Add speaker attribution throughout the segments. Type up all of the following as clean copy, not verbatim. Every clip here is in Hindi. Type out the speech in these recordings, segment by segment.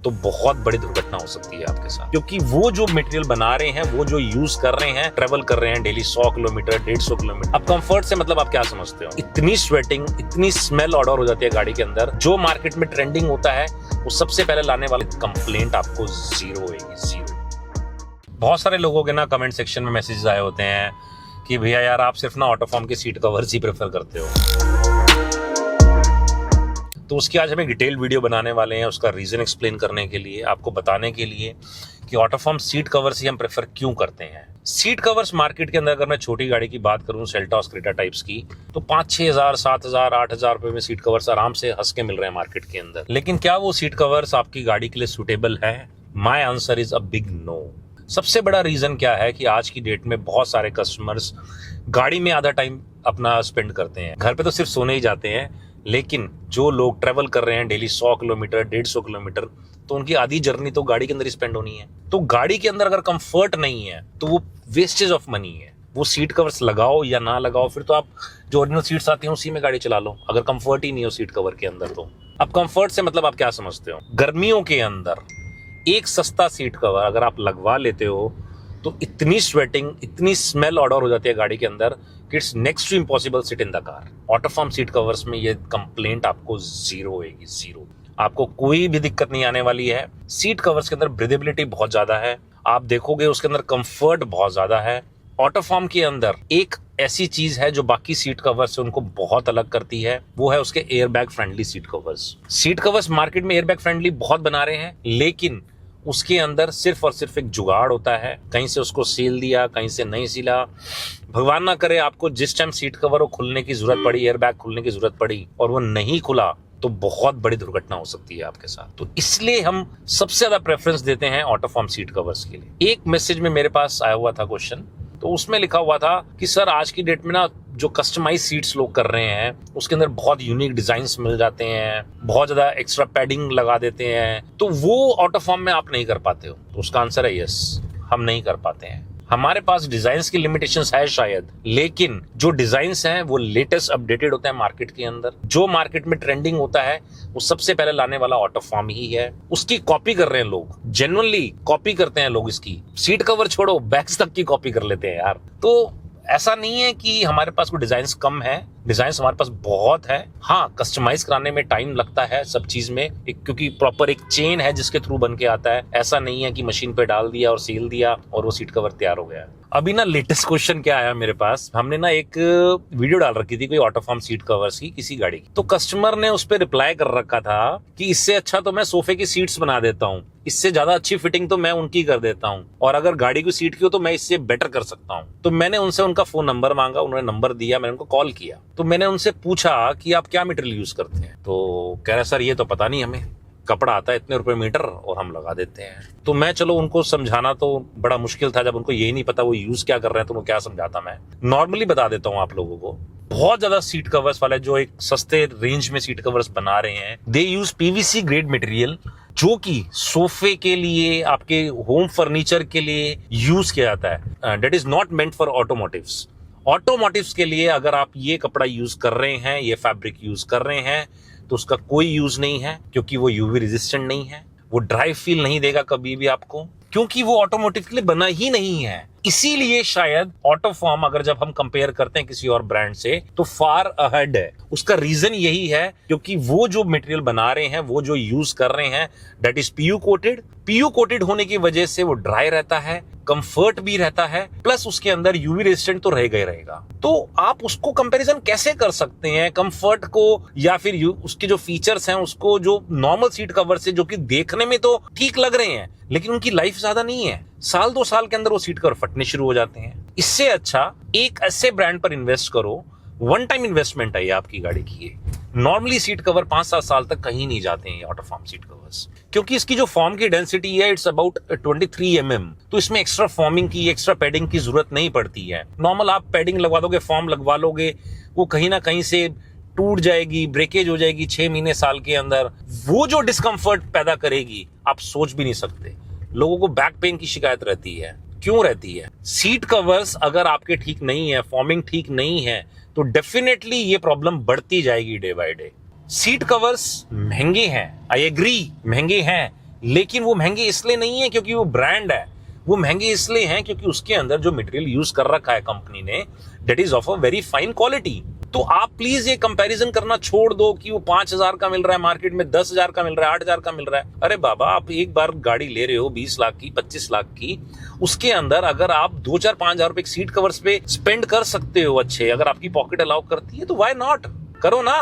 Speaker 1: तो बहुत बड़ी दुर्घटना हो सकती है आपके साथ, क्योंकि वो जो मटेरियल बना रहे हैं, वो जो यूज कर रहे हैं, ट्रेवल कर रहे हैं डेली 100 किलोमीटर 150 किलोमीटर। अब कंफर्ट से मतलब आप क्या समझते हो? इतनी स्वेटिंग, इतनी स्मेल ऑर्डर हो जाती है गाड़ी के अंदर। जो मार्केट में ट्रेंडिंग होता है वो सबसे पहले लाने वाली कंप्लेंट आपको जीरो होगी, जीरो। बहुत सारे लोगों के ना कमेंट सेक्शन में मैसेजेस आए होते हैं कि भैया यार आप सिर्फ ना ऑटोफॉर्म के सीट कवर्स ही प्रेफर करते हो। तो उसकी आज हम एक डिटेल वीडियो बनाने वाले हैं, उसका रीजन एक्सप्लेन करने के लिए, आपको बताने के लिए कि ऑटोफॉर्म सीट कवर्स ही हम प्रेफर क्यों करते हैं। सीट कवर्स मार्केट के अंदर अगर मैं छोटी गाड़ी की बात करूं, सेल्टॉस क्रेटा टाइप्स की, तो 5-6 हज़ार 7 हज़ार 8 हज़ार रुपए में सीट कवर्स आराम से हंस के मिल रहे हैं मार्केट के अंदर। लेकिन क्या वो सीट कवर्स आपकी गाड़ी के लिए सुटेबल है? My answer is a big no. सबसे बड़ा रीजन क्या है कि आज की डेट में बहुत सारे कस्टमर्स गाड़ी में आधा टाइम अपना स्पेंड करते हैं। घर पे तो सिर्फ सोने ही जाते हैं, लेकिन जो लोग ट्रेवल कर रहे हैं डेली 100 किलोमीटर 150 किलोमीटर, तो उनकी आधी जर्नी तो गाड़ी के अंदर ही स्पेंड होनी है। तो गाड़ी के अंदर अगर कंफर्ट नहीं है तो वो वेस्टेज ऑफ मनी है। वो सीट कवर्स लगाओ या ना लगाओ, फिर तो आप जो ओरिजिनल सीट्स आती हैं उसी में गाड़ी चला लो, अगर कंफर्ट ही नहीं हो सीट कवर के अंदर तो। अब कंफर्ट से मतलब आप क्या समझते हो? गर्मियों के अंदर एक सस्ता सीट कवर अगर आप लगवा लेते हो तो इतनी स्वेटिंग, इतनी स्मेल ऑर्डर हो जाती है गाड़ी के अंदर कि it's next to impossible sit in the car. Autoform seat covers में ये कंप्लेंट आपको जीरो होगी, जीरो। आपको कोई भी दिक्कत नहीं आने वाली है। सीट कवर्स के अंदर ब्रीदेबिलिटी बहुत ज्यादा है, आप देखोगे उसके अंदर कंफर्ट बहुत ज्यादा है। ऑटोफॉर्म के अंदर एक ऐसी चीज है जो बाकी सीट कवर्स से उनको बहुत अलग करती है, वो है उसके airbag friendly seat covers. Seat covers market में एयरबैग फ्रेंडली बहुत बना रहे हैं, लेकिन उसके अंदर सिर्फ और सिर्फ एक जुगाड़ होता है। कहीं से उसको सील दिया, कहीं से नहीं सीला। भगवान ना करे आपको जिस टाइम सीट कवर वो खुलने की जरूरत पड़ी, एयरबैग खुलने की जरूरत पड़ी और वो नहीं खुला, तो बहुत बड़ी दुर्घटना हो सकती है आपके साथ। तो इसलिए हम सबसे ज्यादा प्रेफरेंस देते हैं ऑटोफॉर्म सीट कवर्स के लिए। एक मैसेज में मेरे पास आया हुआ था क्वेश्चन, तो उसमें लिखा हुआ था कि सर आज की डेट में ना जो कस्टमाइज सीट्स लोग कर रहे हैं उसके अंदर बहुत यूनिक डिजाइन्स मिल जाते हैं, बहुत ज्यादा एक्स्ट्रा पैडिंग लगा देते हैं, तो वो ऑटोफॉर्म में आप नहीं कर पाते हो। तो उसका आंसर है यस, हम नहीं कर पाते हैं। हमारे पास डिजाइन्स की लिमिटेशंस है शायद, लेकिन जो डिजाइन्स हैं वो लेटेस्ट अपडेटेड होते हैं मार्केट के अंदर। जो मार्केट में ट्रेंडिंग होता है वो सबसे पहले लाने वाला ऑटोफॉर्म ही है। उसकी कॉपी कर रहे हैं लोग, जेन्युइनली कॉपी करते हैं लोग। इसकी सीट कवर छोड़ो, बैग्स तक की कॉपी कर लेते हैं यार। तो ऐसा नहीं है कि हमारे पास कोई डिजाइन्स कम है, डिजाइन्स हमारे पास बहुत है। हाँ, कस्टमाइज कराने में टाइम लगता है सब चीज में, क्योंकि प्रॉपर एक चेन है जिसके थ्रू बन के आता है। ऐसा नहीं है कि मशीन पे डाल दिया और सील दिया और वो सीट कवर तैयार हो गया। अभी ना लेटेस्ट क्वेश्चन क्या आया मेरे पास, हमने ना एक वीडियो डाल रखी थी कोई ऑटोफॉर्म सीट कवर्स की किसी गाड़ी की, तो कस्टमर ने उस पर रिप्लाई कर रखा था कि इससे अच्छा तो मैं सोफे की सीट्स बना देता हूँ, इससे ज्यादा अच्छी फिटिंग तो मैं उनकी कर देता हूँ, और अगर गाड़ी की सीट की हो तो मैं इससे बेटर कर सकता हूँ। तो मैंने उनसे उनका फोन नंबर मांगा, उन्होंने नंबर दिया, मैंने उनको कॉल किया। तो मैंने उनसे पूछा कि आप क्या मटेरियल यूज करते हैं, तो कह रहे सर ये तो पता नहीं हमें, कपड़ा आता है इतने रुपए मीटर और हम लगा देते हैं। तो मैं चलो उनको समझाना तो बड़ा मुश्किल था, जब उनको यही नहीं पता वो यूज क्या कर रहे हैं तो उनको क्या समझाता। मैं नॉर्मली बता देता हूँ आप लोगों को। बहुत ज्यादा सीट कवर्स वाले जो एक सस्ते रेंज में सीट कवर्स बना रहे हैं, दे यूज पीवीसी ग्रेड मटेरियल, जो कि सोफे के लिए, आपके होम फर्नीचर के लिए यूज किया जाता है। That is not meant for automotives. Automotives के लिए अगर आप ये कपड़ा यूज कर रहे हैं, ये फैब्रिक यूज कर रहे हैं, तो उसका कोई यूज नहीं है, क्योंकि वो यूवी रेजिस्टेंट नहीं है, वो ड्राई फील नहीं देगा कभी भी आपको, क्योंकि वो ऑटोमोटिव के लिए बना ही नहीं है। इसीलिए शायद ऑटोफॉर्म अगर जब हम कंपेयर करते हैं किसी और ब्रांड से तो फार अहेड है। उसका रीजन यही है क्योंकि वो जो मटेरियल बना रहे हैं, वो जो यूज कर रहे हैं, that is PU coated. PU coated होने की वजह से वो ड्राई रहता है, कंफर्ट भी रहता है, प्लस उसके अंदर यूवी रेजिस्टेंट तो रहेगा ही रहेगा। तो आप उसको कंपैरिजन कैसे कर सकते हैं कंफर्ट को, या फिर उसके जो फीचर्स हैं उसको, जो नॉर्मल सीट कवर से, जो कि देखने में तो ठीक लग रहे हैं लेकिन उनकी लाइफ ज्यादा नहीं है। 1-2 साल के अंदर वो सीट कवर फटने शुरू हो जाते हैं। इससे अच्छा एक ऐसे ब्रांड पर इन्वेस्ट करो, वन टाइम इन्वेस्टमेंट है ये आपकी गाड़ी की। नॉर्मली सीट कवर 5-7 साल तक कहीं नहीं जाते हैं ये ऑटोफॉर्म सीट कवर्स, क्योंकि इसकी जो फॉर्म की डेंसिटी है इट्स अबाउट 23 mm, तो इसमें एक्स्ट्रा फॉर्मिंग की, एक्स्ट्रा पैडिंग की जरूरत नहीं पड़ती है। नॉर्मल आप पैडिंग लगवा दोगे, फॉर्म लगवा लोगे, वो कहीं ना कहीं से टूट जाएगी, ब्रेकेज हो जाएगी 6 महीने साल के अंदर। वो जो डिस्कंफर्ट पैदा करेगी आप सोच भी नहीं सकते। लोगों को बैक पेन की शिकायत रहती है, क्यों रहती है? सीट कवर्स अगर आपके ठीक नहीं है, फॉर्मिंग ठीक नहीं है, तो डेफिनेटली ये प्रॉब्लम बढ़ती जाएगी day by day. Seat covers महंगे हैं, आई एग्री महंगे हैं, लेकिन वो महंगी इसलिए नहीं है क्योंकि वो ब्रांड है, वो महंगी इसलिए हैं क्योंकि उसके अंदर जो मटेरियल यूज कर रखा है कंपनी ने, that is of a very fine quality. तो आप प्लीज ये कंपैरिजन करना छोड़ दो कि वो 5,000 का मिल रहा है मार्केट में, 10,000 का मिल रहा है, 8,000 का मिल रहा है। अरे बाबा, आप एक बार गाड़ी ले रहे हो 20 लाख की, 25 लाख की, उसके अंदर अगर आप 2-4 5,000 रुपए सीट कवर्स पे स्पेंड कर सकते हो अच्छे, अगर आपकी पॉकेट अलाउ करती है तो व्हाई नॉट, करो ना।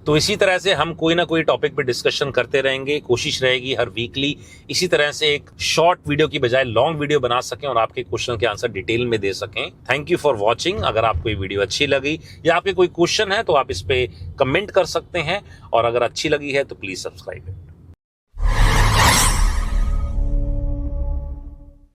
Speaker 1: तो इसी तरह से हम कोई ना कोई टॉपिक पे डिस्कशन करते रहेंगे। कोशिश रहेगी हर वीकली इसी तरह से एक शॉर्ट वीडियो की बजाय लॉन्ग वीडियो बना सकें और आपके क्वेश्चन के आंसर डिटेल में दे सकें। Thank you for watching. अगर आपको ये वीडियो अच्छी लगी या आपके कोई क्वेश्चन है तो आप इस पे कमेंट कर सकते हैं, और अगर अच्छी लगी है तो प्लीज सब्सक्राइब।